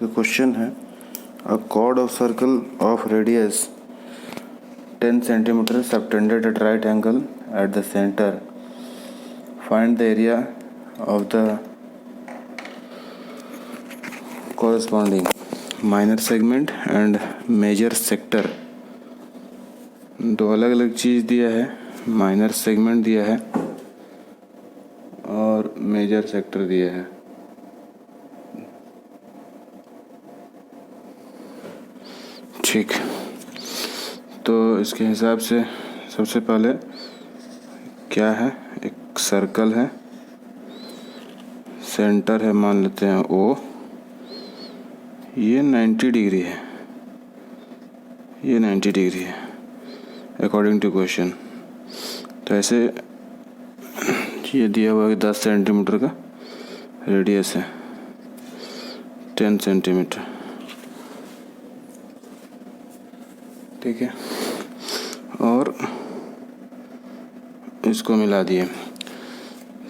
Question है अ chord of circle of radius 10 centimeter subtended at right angle at the center. Find the area of the corresponding minor segment and major sector. दो अलग अलग चीज़ दिया है, minor segment दिया है और मेजर सेक्टर दिया है। ठीक, तो इसके हिसाब से सबसे पहले क्या है, एक सर्कल है, सेंटर है, मान लेते हैं ओ, ये 90 डिग्री है, ये 90 डिग्री है अकॉर्डिंग टू क्वेश्चन। तो ऐसे ये दिया हुआ है 10 सेंटीमीटर का रेडियस है, 10 सेंटीमीटर, ठीक है, और इसको मिला दिए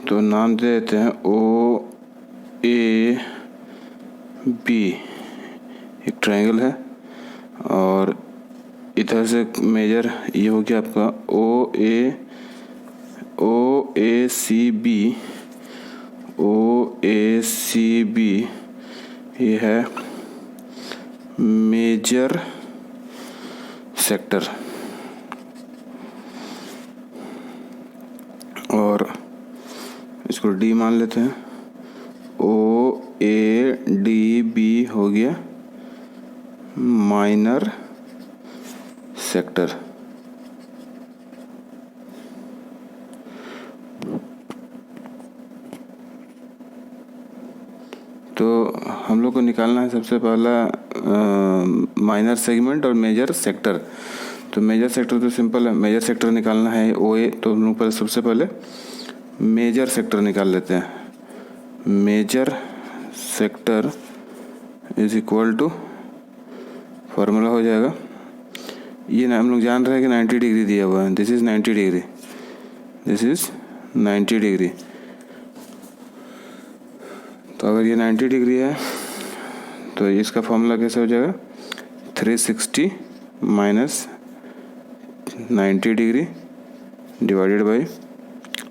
तो नाम दे देते हैं ओ ए बी, एक ट्रायंगल है, और इधर से मेजर ये हो गया आपका ओ ए सी बी, ये है मेजर सेक्टर, और इसको डी मान लेते हैं। ओ ए डी बी हो गया माइनर सेक्टर। तो हम लोग को निकालना है सबसे पहला माइनर सेगमेंट और मेजर सेक्टर। तो मेजर सेक्टर तो सिंपल है, मेजर सेक्टर निकालना है ओ ए, तो हम लोग सबसे पहले मेजर सेक्टर निकाल लेते हैं। Major sector is equal to, formula हो जाएगा, ये ना हम लोग जान रहे हैं कि 90 डिग्री दिया हुआ है, this is 90 degree, this is 90 degree. तो अगर ये 90 डिग्री है तो इसका फॉर्मूला कैसे हो जाएगा, 360 माइनस 90 डिग्री डिवाइडेड बाई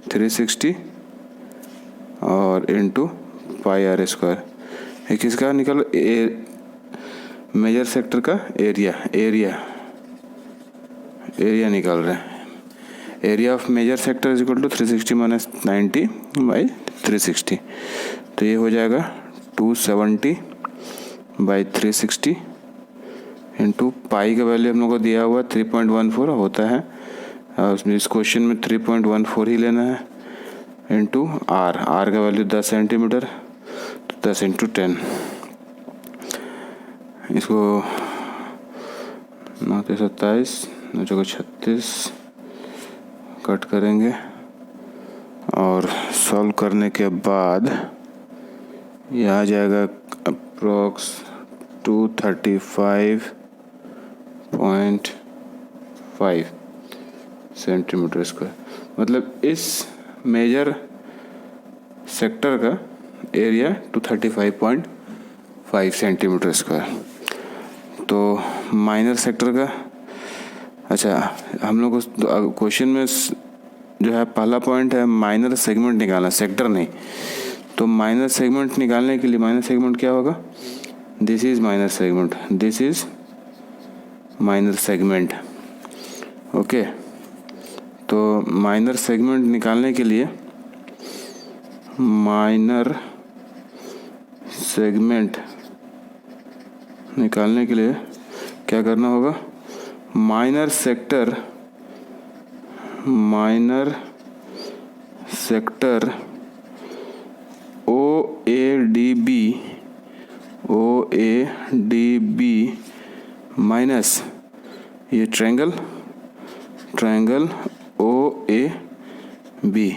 360 और इंटू पाई आर स्क्वायर। एक इसका निकालो मेजर सेक्टर का एरिया निकाल रहे हैं। Area of major sector is equal to 360 minus 90 by 360, तो ये हो जाएगा 270 बाई 360 इंटू पाई का वैल्यू हम लोग को दिया हुआ 3.14 होता है, उसमें इस क्वेश्चन में 3.14 ही लेना है, इंटू आर का वैल्यू 10 सेंटीमीटर, तो 10 इंटू 10, इसको 9 से 27 9 चौको 36 कट करेंगे और सॉल्व करने के बाद ये आ जाएगा अप्रोक्स 235.5 सेंटीमीटर स्क्वायर। मतलब इस मेजर सेक्टर का एरिया 235.5 सेंटीमीटर स्क्वायर। तो माइनर सेक्टर का, अच्छा हम लोग उस क्वेश्चन में जो है पहला पॉइंट है माइनर सेगमेंट निकालना, सेक्टर नहीं। तो माइनर सेगमेंट निकालने के लिए माइनर सेगमेंट क्या होगा, this is minor segment, this is minor segment, okay. तो माइनर सेगमेंट निकालने के लिए क्या करना होगा, minor sector O A D B minus ये ट्रायंगल ओ ए बी,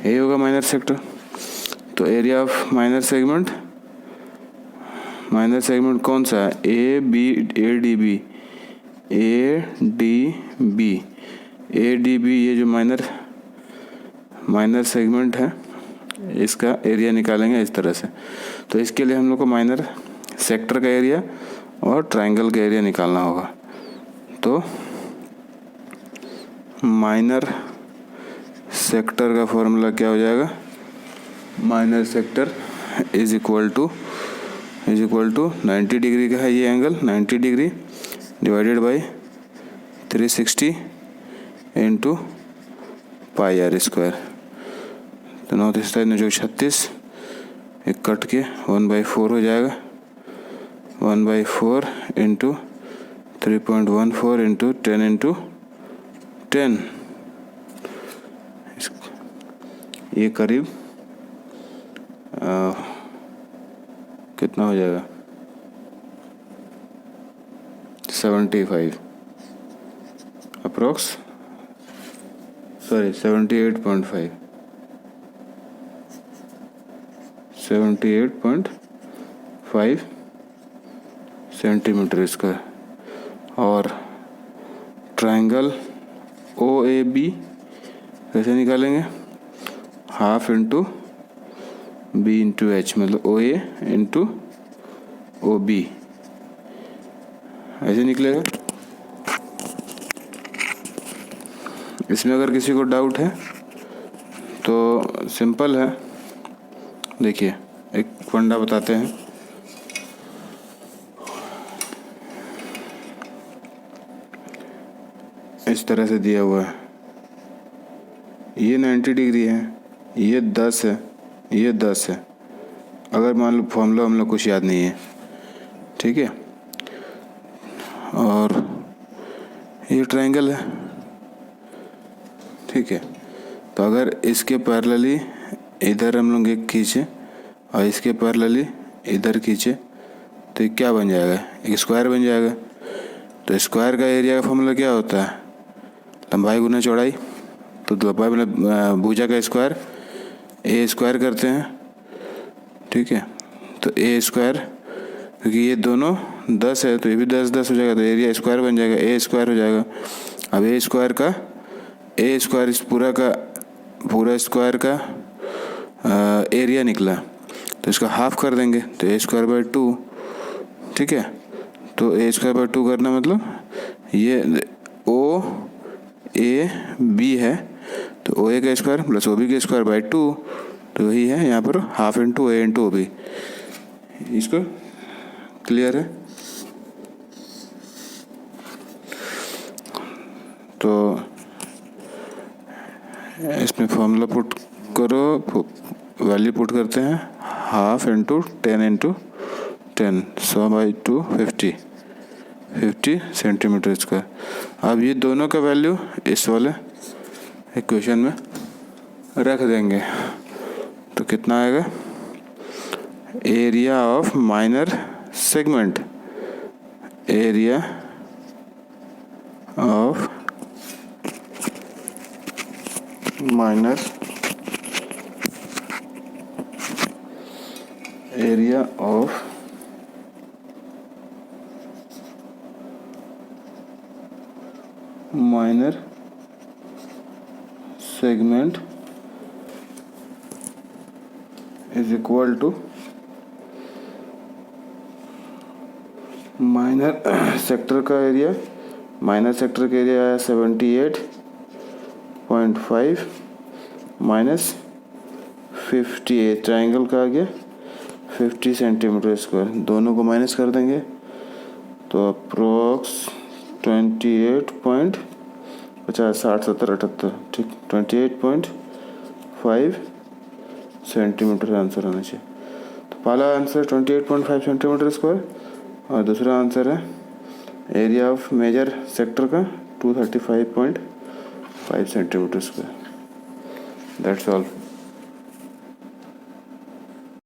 यही होगा माइनर सेक्टर। तो एरिया ऑफ माइनर सेगमेंट कौन सा है, ए डी बी, ये जो माइनर सेगमेंट है इसका एरिया निकालेंगे इस तरह से। तो इसके लिए हम लोग को माइनर सेक्टर का एरिया और ट्रायंगल का एरिया निकालना होगा। तो माइनर सेक्टर का फॉर्मूला क्या हो जाएगा, minor sector is equal to 90 degree का है ये angle, 90 degree divided by 360 into pi r square. तो 9×36 एक कट के 1/4 हो जाएगा, 1/4 इंटू 3.14 इंटू 10 ये करीब कितना हो जाएगा 75 अप्रोक्स 78.5 सेंटीमीटर स्क्वायर। और ट्रायंगल OAB कैसे निकालेंगे, half into B into H, मतलब OA इंटू OB ऐसे निकलेगा। इसमें अगर किसी को डाउट है तो सिंपल है, देखिए एक फंडा बताते हैं। इस तरह से दिया हुआ है, ये 90 डिग्री है, ये 10 है, ये 10 है। अगर मान लो फॉर्मूला हम लोग कुछ याद नहीं है, ठीक है, और ये ट्रायंगल है, ठीक है। तो अगर इसके पैरेलली इधर हम लोग एक खींचे और इसके पैरेलली इधर खींचे तो ये क्या बन जाएगा, एक स्क्वायर बन जाएगा। तो स्क्वायर का एरिया का फॉर्मूला क्या होता है, लंबाई गुना चौड़ाई। तो लंबाई मतलब भुजा का स्क्वायर A स्क्वायर करते हैं, ठीक है। तो A स्क्वायर, क्योंकि ये दोनों 10 है तो ये भी 10 हो जाएगा, तो एरिया स्क्वायर बन जाएगा, A स्क्वायर हो जाएगा। अब A स्क्वायर इस पूरा स्क्वायर का एरिया निकला, तो इसका हाफ कर देंगे तो A²/2, ठीक है। तो A²/2 करना मतलब ये OAB है, तो OA का स्क्वायर प्लस OB का स्क्वायर बाई 2, तो वही है यहाँ पर half into A into OB। इसको क्लियर है। तो इसमें फॉर्मूला पुट करो, वैल्यू पुट करते हैं, half into 10 into 10, 100/2 50 centimetre square. अब ये दोनों का वैल्यू इस वाले इक्वेशन में रख देंगे तो कितना आएगा, area of minor segment, area of minor segment is equal to minor sector का एरिया आया 78.5 माइनस 58, ट्रायंगल का आ गया 50 सेंटीमीटर स्क्वायर। दोनों को माइनस कर देंगे तो अप्रोक्स 28.50 60 70 78, ठीक, 28.5 सेंटीमीटर आंसर आना चाहिए। तो पहला आंसर 28.5 सेंटीमीटर स्क्वायर और दूसरा आंसर है एरिया ऑफ मेजर सेक्टर का 235.5 सेंटीमीटर स्क्वायर। That's all.